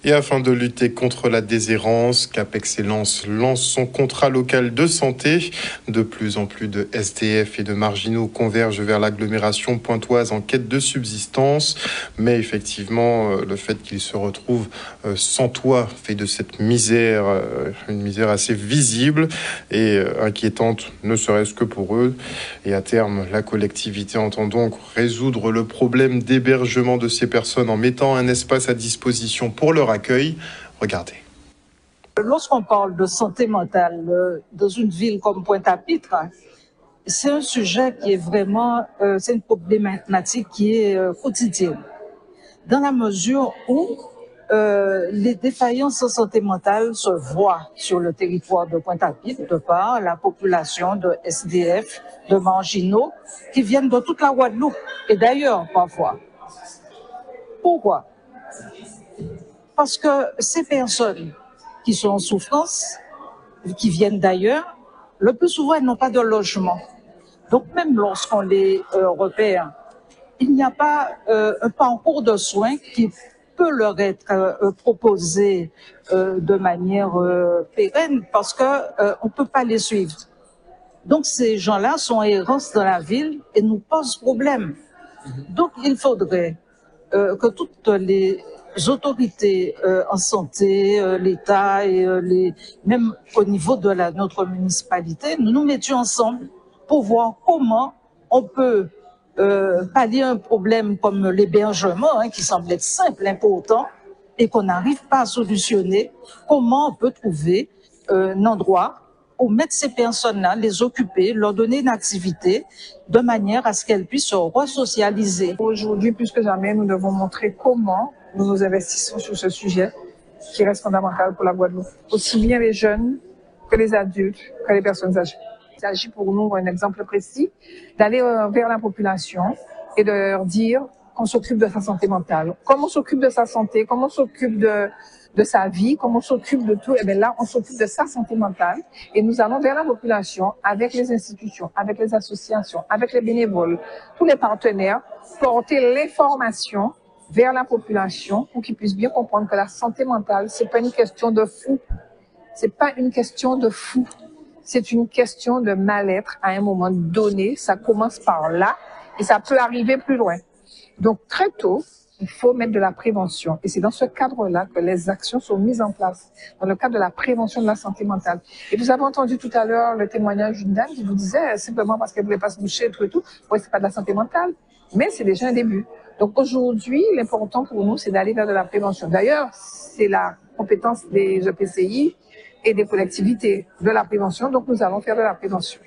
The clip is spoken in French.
Et afin de lutter contre la déshérence, Cap Excellence lance son contrat local de santé. De plus en plus de SDF et de marginaux convergent vers l'agglomération pointoise en quête de subsistance. Mais effectivement, le fait qu'ils se retrouvent sans toit fait de cette misère une misère assez visible et inquiétante, ne serait-ce que pour eux. Et à terme, la collectivité entend donc résoudre le problème d'hébergement de ces personnes en mettant un espace à disposition pour leur accueil. Regardez. Lorsqu'on parle de santé mentale dans une ville comme Pointe-à-Pitre, c'est un sujet qui est vraiment, c'est une problématique qui est quotidienne. Dans la mesure où les défaillances en santé mentale se voient sur le territoire de Pointe-à-Pitre de par la population de SDF, de marginaux qui viennent de toute la Guadeloupe et d'ailleurs parfois. Pourquoi? Parce que ces personnes qui sont en souffrance, qui viennent d'ailleurs, le plus souvent elles n'ont pas de logement. Donc même lorsqu'on les repère, il n'y a pas un parcours de soins qui peut leur être proposé de manière pérenne parce que on peut pas les suivre. Donc ces gens-là sont errants dans la ville et nous posent problème. Donc il faudrait que toutes les autorités en santé, l'État et même au niveau de notre municipalité, nous nous mettions ensemble pour voir comment on peut pallier un problème comme l'hébergement, qui semble être simple, important, et qu'on n'arrive pas à solutionner. Comment on peut trouver un endroit pour mettre ces personnes-là, les occuper, leur donner une activité, de manière à ce qu'elles puissent se resocialiser. Aujourd'hui, plus que jamais, nous devons montrer comment nous nous investissons sur ce sujet qui reste fondamental pour la Guadeloupe. Aussi bien les jeunes que les adultes, que les personnes âgées. Il s'agit pour nous, un exemple précis, d'aller vers la population et de leur dire qu'on s'occupe de sa santé mentale. Comme on s'occupe de sa santé, comme on s'occupe de sa vie, comme on s'occupe de tout, et bien là, on s'occupe de sa santé mentale et nous allons vers la population avec les institutions, avec les associations, avec les bénévoles, tous les partenaires, porter l'information vers la population pour qu'ils puissent bien comprendre que la santé mentale, c'est pas une question de fou. C'est pas une question de fou. C'est une question de mal-être à un moment donné. Ça commence par là et ça peut arriver plus loin. Donc, très tôt, il faut mettre de la prévention. Et c'est dans ce cadre-là que les actions sont mises en place, dans le cadre de la prévention de la santé mentale. Et vous avez entendu tout à l'heure le témoignage d'une dame qui vous disait, simplement parce qu'elle voulait pas se moucher, tout et tout, ouais, c'est pas de la santé mentale, mais c'est déjà un début. Donc, aujourd'hui, l'important pour nous, c'est d'aller vers de la prévention. D'ailleurs, c'est la compétence des EPCI et des collectivités de la prévention, donc nous allons faire de la prévention.